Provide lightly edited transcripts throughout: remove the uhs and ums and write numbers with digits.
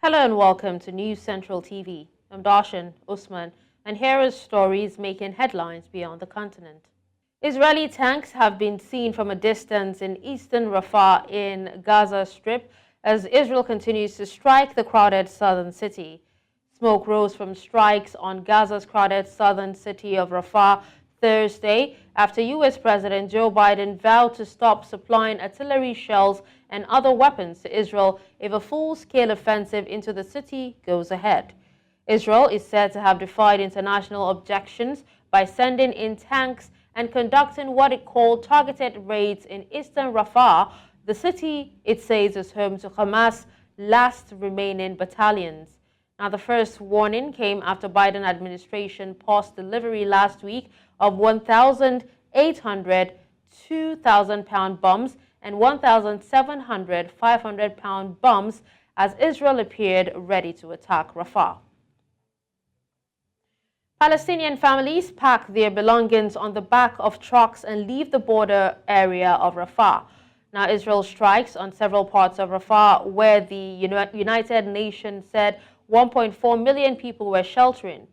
Hello and welcome to News Central TV. I'm Darshan Usman, and here are stories making headlines beyond the continent. Israeli tanks have been seen from a distance in eastern Rafah in Gaza Strip as Israel continues to strike the crowded southern city. Smoke rose from strikes on Gaza's crowded southern city of Rafah Thursday after U.S. President Joe Biden vowed to stop supplying artillery shells and other weapons to Israel if a full-scale offensive into the city goes ahead. Israel is said to have defied international objections by sending in tanks and conducting what it called targeted raids in eastern Rafah, the city it says is home to Hamas' last remaining battalions. Now, the first warning came after Biden administration paused delivery last week of 1,800 2,000-pound bombs and 1,700 500-pound bombs as Israel appeared ready to attack Rafah. Palestinian families pack their belongings on the back of trucks and leave the border area of Rafah. Now, Israel strikes on several parts of Rafah where the United Nations said 1.4 million people were sheltering.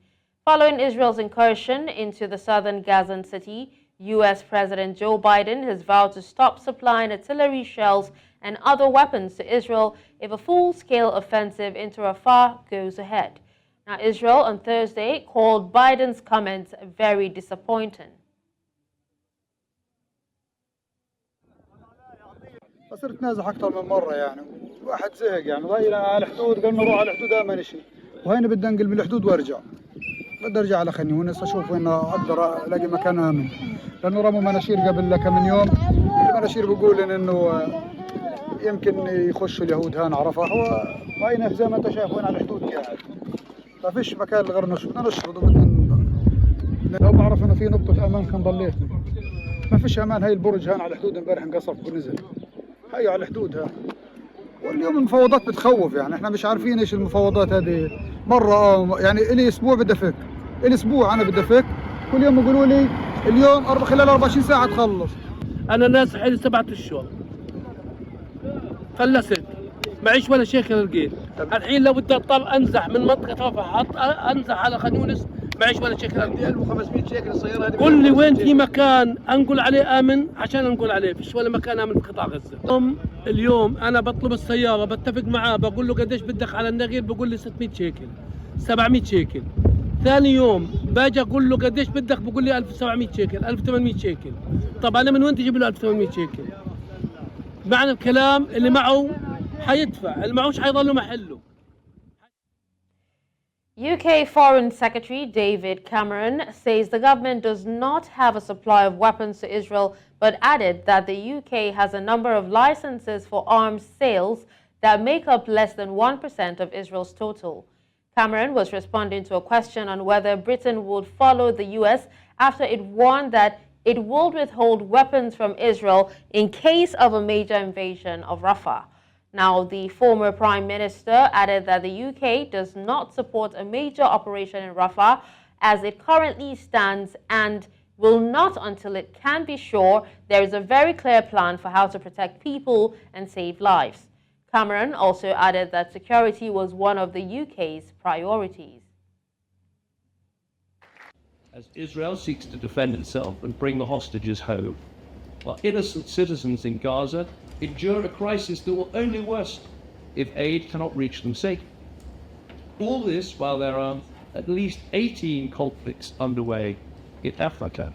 Following Israel's incursion into the southern Gazan city, U.S. President Joe Biden has vowed to stop supplying artillery shells and other weapons to Israel if a full-scale offensive into Rafah goes ahead. Now, Israel on Thursday called Biden's comments very disappointing. صرت نازح أكثر من مرة يعني واحد زهق يعني ضايل على الحدود قال نروح على الحدود أمن شيء وهنا بدي أنقل من الحدود وأرجع بدي أرجع على خني ونس أشوف وين أقدر ألاقي مكان آمن لأنه رموا مناشير قبل كم يوم المناشير بيقول إنه يمكن يخشوا اليهود هان على رفح وهنا زي ما أنت شايف وين على الحدود قاعد ما فيش مكان غير بدنا نشرد لو بعرف إنه في نقطة أمان كان ضليتني ما فيش أمان هاي البرج هان على الحدود امبارح انقصف ونزل هي على الحدود ها واليوم المفاوضات بتخوف يعني احنا مش عارفين ايش المفاوضات هذه مره يعني الي اسبوع بدي افك الاسبوع انا بدي افك كل يوم يقولوا لي اليوم خلال 24 ساعه تخلص. انا ناس حالي 7 اشهر فلست معيش ولا شيء لقيت الحين لو بدي اضطر انزح من منطقه رفح انزح على خان يونس معيش ولا شيء 1500 شيكل السياره هذه قل لي وين في مكان انقل عليه امن عشان انقل عليه فيش ولا مكان امن في قطاع غزه. اليوم انا بطلب السياره بتفق معاه بقول له قديش بدك على النقيل بقول لي 600 شيكل 700 شيكل. ثاني يوم باجي اقول له قديش بدك بقول لي 1700 شيكل 1800 شيكل. طب انا من وين تجيب له 1800 شيكل؟ معنى الكلام اللي معه حيدفع اللي معهوش حيضل له محله. UK Foreign Secretary David Cameron says the government does not have a supply of weapons to Israel, but added that the UK has a number of licenses for arms sales that make up less than 1% of Israel's total. Cameron was responding to a question on whether Britain would follow the US after it warned that it would withhold weapons from Israel in case of a major invasion of Rafah. Now, the former Prime Minister added that the UK does not support a major operation in Rafah as it currently stands and will not until it can be sure there is a very clear plan for how to protect people and save lives. Cameron also added that security was one of the UK's priorities. As Israel seeks to defend itself and bring the hostages home, while innocent citizens in Gaza endure a crisis that will only worsen if aid cannot reach them safely. All this while there are at least 18 conflicts underway in Africa.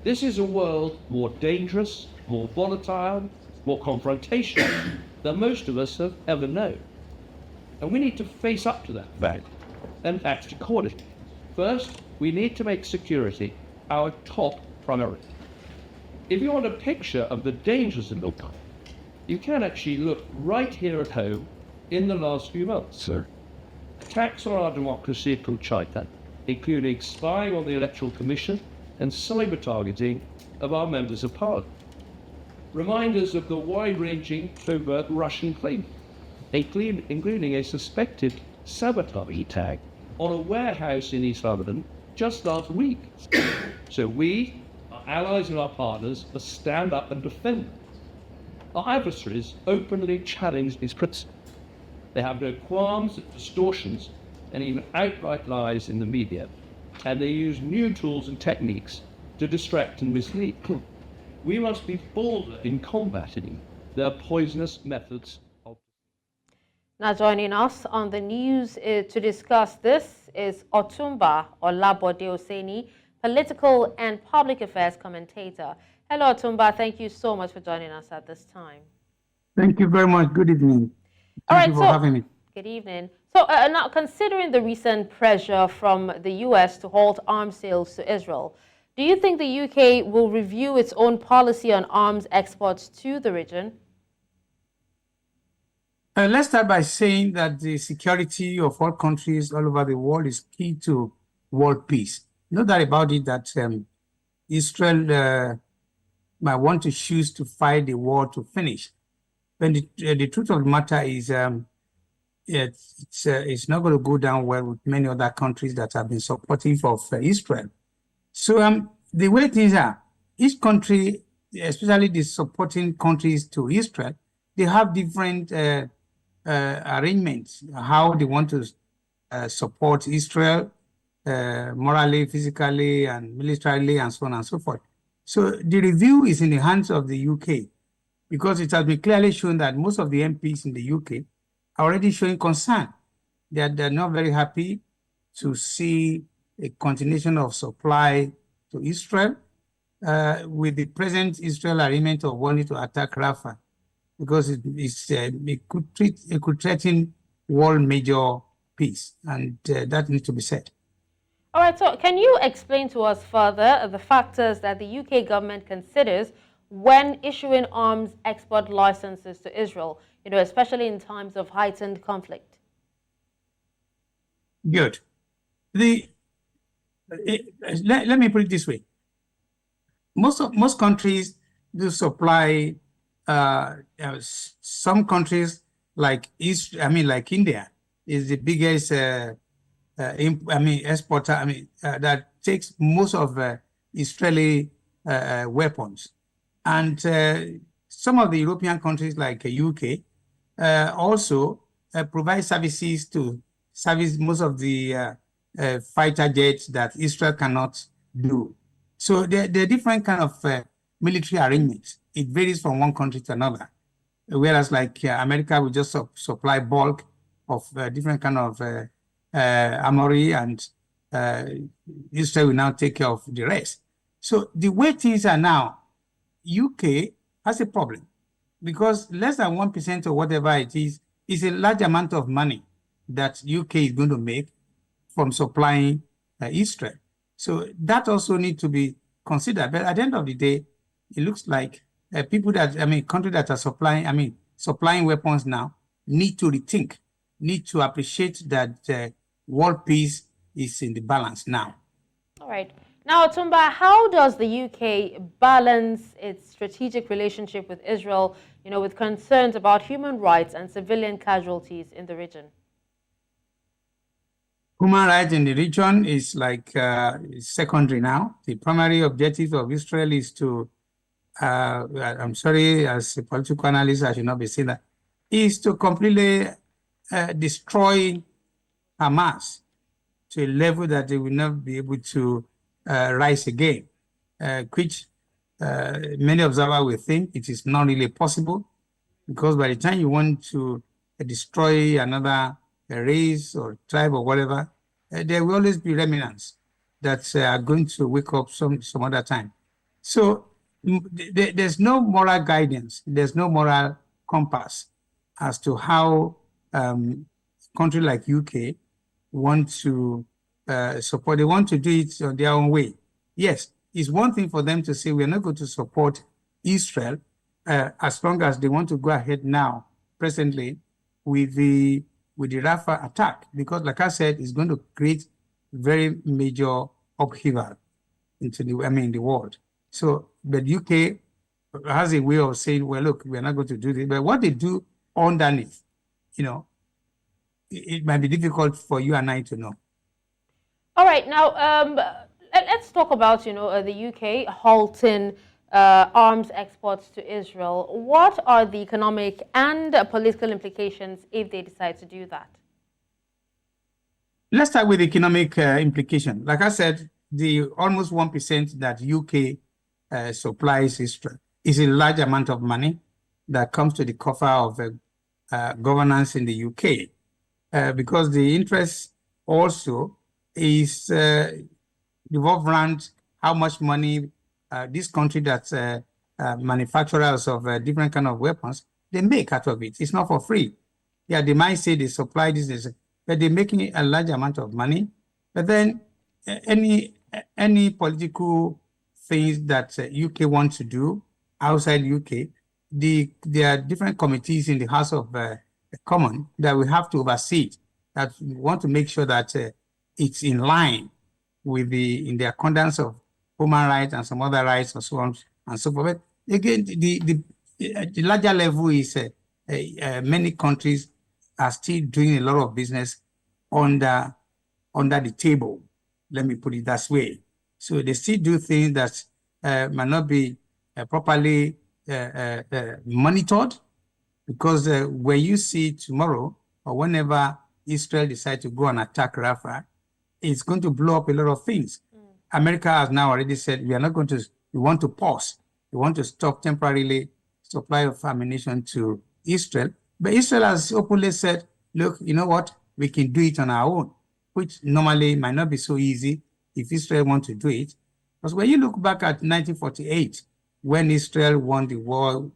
This is a world more dangerous, more volatile, more confrontational than most of us have ever known. And we need to face up to that fact and act accordingly. First, we need to make security our top priority. If you want a picture of the dangers in the world, you can actually look right here at home in the last few months. Sir. Attacks on our democracy from China, including spying on the Electoral Commission and cyber targeting of our members of parliament. Reminders of the wide-ranging covert Russian claim, including a suspected sabotage attack on a warehouse in East London just last week. So we, our allies and our partners, must stand up and defend them. Our adversaries openly challenge these principles. They have no qualms at distortions and even outright lies in the media. And they use new tools and techniques to distract and mislead. We must be bolder in combating their poisonous methods of. Now joining us on the news to discuss this is Otumba Olabode Oseni, political and public affairs commentator. Hello Otumba, thank you so much for joining us at this time. Thank you very much. Good evening. Thank you for having me. Good evening. So now, considering the recent pressure from the U.S. to halt arms sales to Israel, do you think the U.K. will review its own policy on arms exports to the region? Let's start by saying that the security of all countries all over the world is key to world peace. No doubt about it that Israel might want to choose to fight the war to finish. But the truth of the matter is it's not going to go down well with many other countries that have been supportive of Israel. So the way things are, each country, especially the supporting countries to Israel, they have different arrangements, how they want to support Israel morally, physically, and militarily, and so on and so forth. So the review is in the hands of the UK, because it has been clearly shown that most of the MPs in the UK are already showing concern that they're not very happy to see a continuation of supply to Israel with the present Israel agreement of wanting to attack Rafah, because it could threaten world major peace, and that needs to be said. All right, so can you explain to us further the factors that the UK government considers when issuing arms export licenses to Israel, especially in times of heightened conflict? Good. Let me put it this way. Most countries do supply. Some countries like India is the biggest exporter. That takes most of Israeli weapons, and some of the European countries like UK also provide services to service most of the fighter jets that Israel cannot do. So there are different kind of military arrangements. It varies from one country to another. Whereas like America will just supply bulk of different kind of armory, and Israel will now take care of the rest. So the way things are now, UK has a problem, because less than 1% or whatever it is a large amount of money that UK is going to make from supplying Israel. So that also needs to be considered. But at the end of the day, it looks like countries that are supplying weapons now need to rethink, need to appreciate that world peace is in the balance now. All right. Now, Otumba, how does the UK balance its strategic relationship with Israel, with concerns about human rights and civilian casualties in the region? Human rights in the region is like secondary now. The primary objective of Israel is to, I'm sorry, as a political analyst, I should not be saying that, is to completely destroy Hamas to a level that they will not be able to rise again, which many observers will think it is not really possible, because by the time you want to destroy another race or tribe or whatever, there will always be remnants that are going to wake up some other time. So there's no moral guidance, there's no moral compass as to how a country like UK want to support. They want to do it on their own way. Yes, it's one thing for them to say we're not going to support Israel as long as they want to go ahead now, presently, with the Rafah attack, because like I said, it's going to create very major upheaval into the world. So the UK has a way of saying, well, look, we're not going to do this. But what they do underneath, it might be difficult for you and I to know. All right, now let's talk about the UK halting arms exports to Israel. What are the economic and political implications if they decide to do that? Let's start with the economic implication. Like I said, the almost 1% that UK supplies Israel is a large amount of money that comes to the coffer of governance in the UK, because the interest also is revolved around how much money this country that's manufacturers of different kind of weapons, they make out of it. It's not for free. Yeah, they might say they supply this, but they're making a large amount of money. But then any political things that UK wants to do outside UK, there are different committees in the House of Commons that we have to oversee it, that we want to make sure that it's in line with in the accordance of human rights and some other rights and so on and so forth. But again, the larger level is many countries are still doing a lot of business under the table. Let me put it that way. So they still do things that might not be properly monitored, because when you see tomorrow or whenever Israel decides to go and attack Rafah, it's going to blow up a lot of things. America has now already said we want to pause. We want to stop temporarily supply of ammunition to Israel. But Israel has openly said, look, you know what? We can do it on our own, which normally might not be so easy if Israel wants to do it. Because when you look back at 1948, when Israel won the war,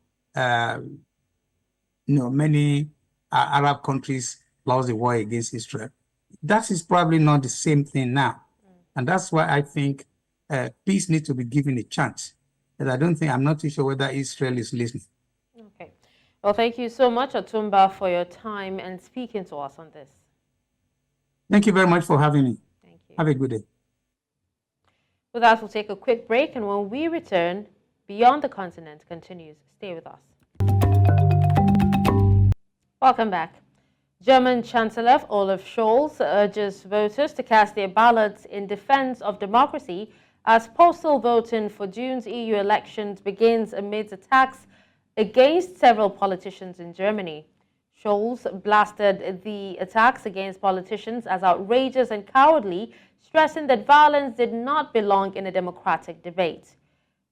many Arab countries lost the war against Israel. That is probably not the same thing now. And that's why I think peace needs to be given a chance. But I'm not too sure whether Israel is listening. Okay. Well, thank you so much, Otumba, for your time and speaking to us on this. Thank you very much for having me. Thank you. Have a good day. With that, we'll take a quick break, and when we return, Beyond the Continent continues. Stay with us. Welcome back. German Chancellor Olaf Scholz urges voters to cast their ballots in defense of democracy as postal voting for June's EU elections begins amidst attacks against several politicians in Germany. Scholz blasted the attacks against politicians as outrageous and cowardly, stressing that violence did not belong in a democratic debate.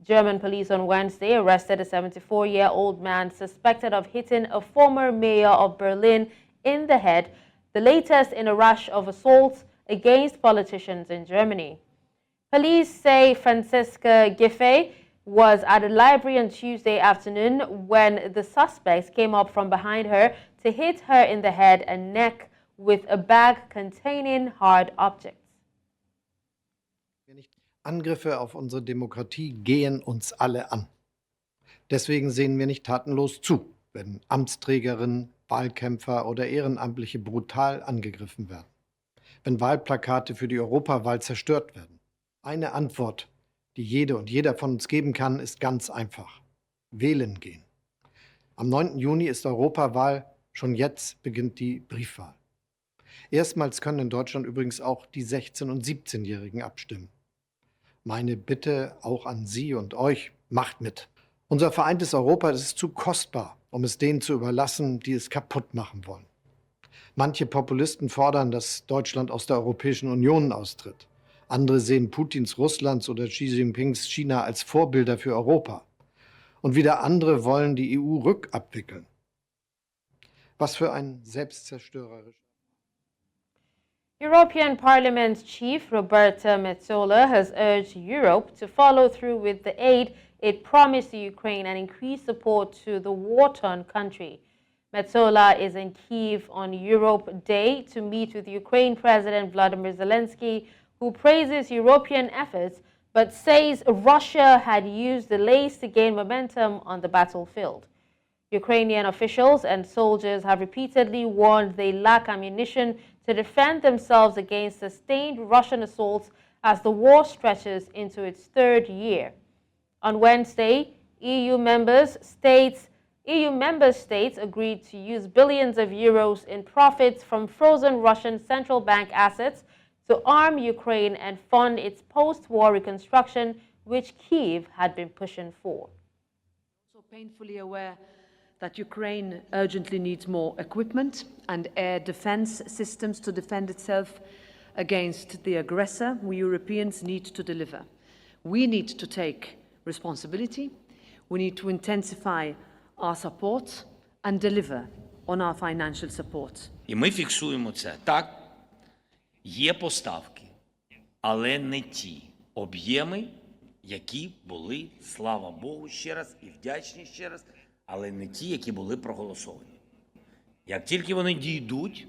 German police on Wednesday arrested a 74-year-old man suspected of hitting a former mayor of Berlin in the head, the latest in a rash of assaults against politicians in Germany. Police say Franziska Giffey was at a library on Tuesday afternoon when the suspects came up from behind her to hit her in the head and neck with a bag containing hard objects. Angriffe auf unsere Demokratie gehen uns alle an. Deswegen sehen wir nicht tatenlos zu, wenn Amtsträgerinnen, Wahlkämpfer oder Ehrenamtliche brutal angegriffen werden, wenn Wahlplakate für die Europawahl zerstört werden. Eine Antwort, die jede und jeder von uns geben kann, ist ganz einfach: wählen gehen. Am 9. Juni ist Europawahl, schon jetzt beginnt die Briefwahl. Erstmals können in Deutschland übrigens auch die 16- und 17-Jährigen abstimmen. Meine Bitte auch an Sie und euch: macht mit. Unser vereintes Europa, das ist zu kostbar, um es denen zu überlassen, die es kaputt machen wollen. Manche Populisten fordern, dass Deutschland aus der Europäischen Union austritt. Andere sehen Putins Russlands oder Xi Jinpings China als Vorbilder für Europa. Und wieder andere wollen die EU rückabwickeln. Was für ein selbstzerstörerisch. European Parliament Chief Roberta Metsola has urged Europe to follow through with the aid it promised to Ukraine and increase support to the war-torn country. Metsola is in Kyiv on Europe Day to meet with Ukraine President Vladimir Zelensky, who praises European efforts but says Russia had used delays to gain momentum on the battlefield. Ukrainian officials and soldiers have repeatedly warned they lack ammunition to defend themselves against sustained Russian assaults as the war stretches into its third year. On Wednesday, EU member states agreed to use billions of euros in profits from frozen Russian central bank assets to arm Ukraine and fund its post-war reconstruction which Kyiv had been pushing for. Also painfully aware that Ukraine urgently needs more equipment and air defense systems to defend itself against the aggressor. We Europeans need to deliver. We need to take responsibility. We need to intensify our support and deliver on our financial support. І ми фіксуємо це. Так, є поставки, але не ті об'єми, які були, слава Богу, ще раз, і вдячні ще раз, але не ті, які були проголосовані. Як тільки вони дійдуть,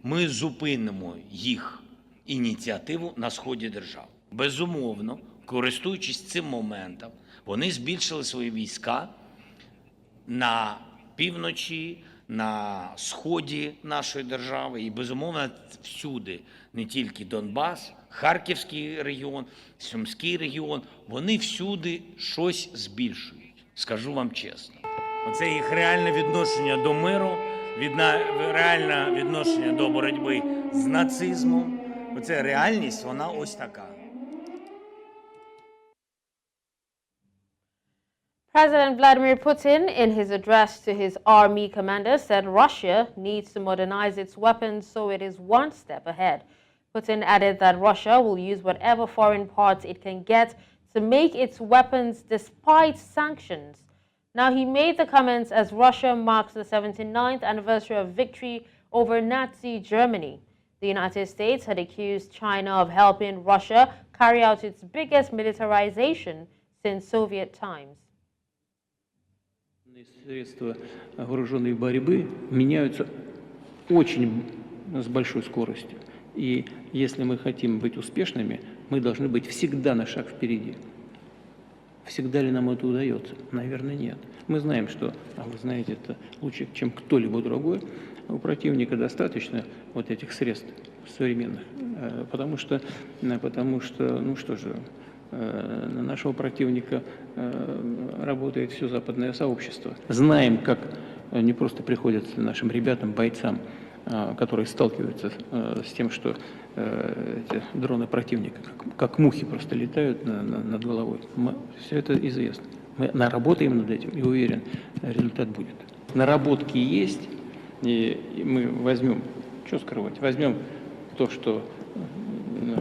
ми зупинимо їх ініціативу на сході держави. Безумовно, користуючись цим моментом, вони збільшили свої війська на півночі, на сході нашої держави і, безумовно, всюди, не тільки Донбас, Харківський регіон, Сумський регіон, вони всюди щось збільшують, скажу вам чесно. Оце їх реальне відношення до миру, реальне відношення до боротьби з нацизмом. Оце реальність, вона ось така. President Vladimir Putin, in his address to his army commanders, said Russia needs to modernize its weapons so it is one step ahead. Putin added that Russia will use whatever foreign parts it can get to make its weapons despite sanctions. Now, he made the comments as Russia marks the 79th anniversary of victory over Nazi Germany. The United States had accused China of helping Russia carry out its biggest militarization since Soviet times. Средства вооруженной борьбы меняются очень с большой скоростью. И если мы хотим быть успешными, мы должны быть всегда на шаг впереди. Всегда ли нам это удается? Наверное, нет. Мы знаем, что, а вы знаете это лучше, чем кто-либо другой, у противника достаточно вот этих средств современных. Потому что ну что же, на нашего противника работает все западное сообщество. Знаем, как не просто приходится нашим ребятам, бойцам, которые сталкиваются с тем, что эти дроны противника, как мухи, просто летают над головой. Все это известно. Мы наработаем над этим и уверен, результат будет. Наработки есть, и мы возьмем, что скрывать, возьмем то, что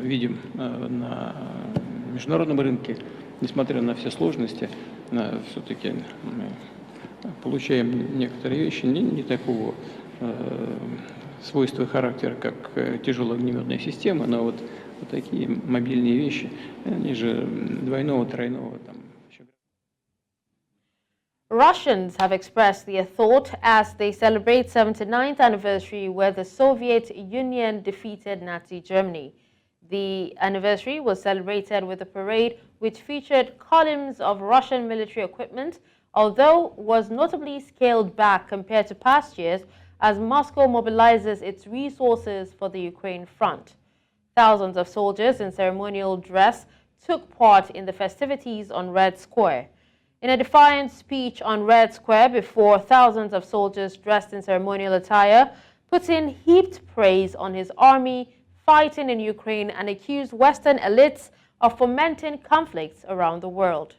видим на международном рынке, несмотря на все сложности, все-таки мы получаем некоторые вещи не такого свойства и характера, как тяжелая огнеметная система, но вот такие мобильные вещи, они же двойного, тройного там. Russians have expressed their thought as they celebrate 79th anniversary where the Soviet Union defeated Nazi Germany. The anniversary was celebrated with a parade which featured columns of Russian military equipment, although was notably scaled back compared to past years as Moscow mobilizes its resources for the Ukraine front. Thousands of soldiers in ceremonial dress took part in the festivities on Red Square. In a defiant speech on Red Square before thousands of soldiers dressed in ceremonial attire, Putin heaped praise on his army fighting in Ukraine and accused Western elites of fomenting conflicts around the world.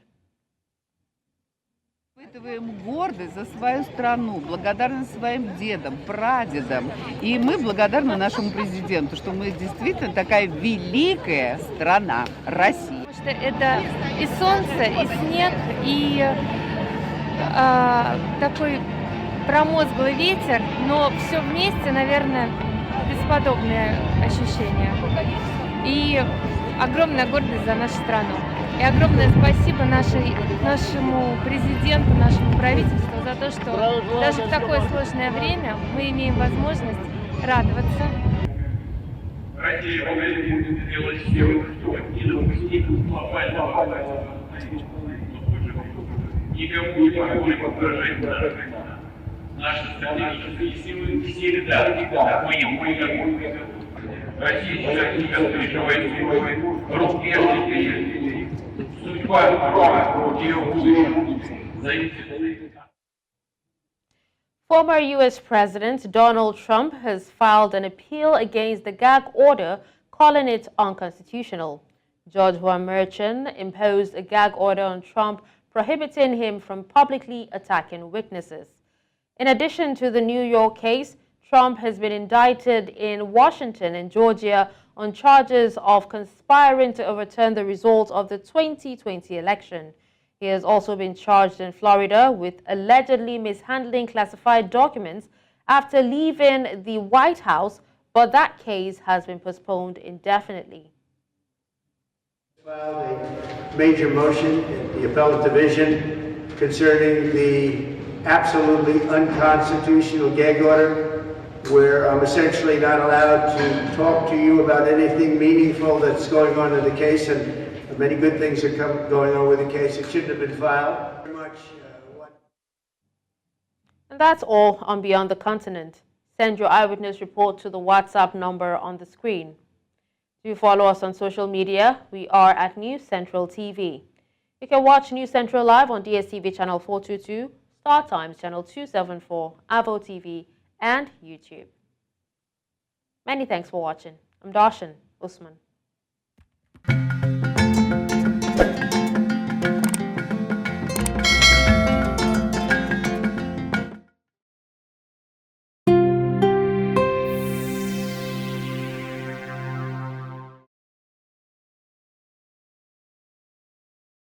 Испытываем гордость за свою страну, благодарность своим дедам, прадедам. И мы благодарны нашему президенту, что мы действительно такая великая страна, Россия. Потому что это и солнце, и снег, и такой промозглый ветер, но все вместе, наверное, бесподобное ощущение. И огромная гордость за нашу страну. И огромное спасибо нашему президенту, нашему правительству за то, что даже в такое сложное время мы имеем возможность радоваться. Россия будет делать все, чтобы не допустить глобального никому не позволит угрожать наши стратегические силы всегда воюют. Россия сейчас себя переживает свой рубеж, судьба ее будущего зависит. Former U.S. President Donald Trump has filed an appeal against the gag order, calling it unconstitutional. Judge Juan Merchan imposed a gag order on Trump prohibiting him from publicly attacking witnesses. In addition to the New York case, Trump has been indicted in Washington and Georgia on charges of conspiring to overturn the results of the 2020 election. He has also been charged in Florida with allegedly mishandling classified documents after leaving the White House, but that case has been postponed indefinitely. Filed a major motion in the appellate division concerning the absolutely unconstitutional gag order, where I'm essentially not allowed to talk to you about anything meaningful that's going on in the case, and many good things are going on with the case. It shouldn't have been filed. Very much. And that's all on Beyond the Continent. Send your eyewitness report to the WhatsApp number on the screen. Do follow us on social media. We are at News Central TV. You can watch News Central live on DSTV channel 422, Star Times channel 274, Avo TV, and YouTube. Many thanks for watching. I'm Darshan Usman.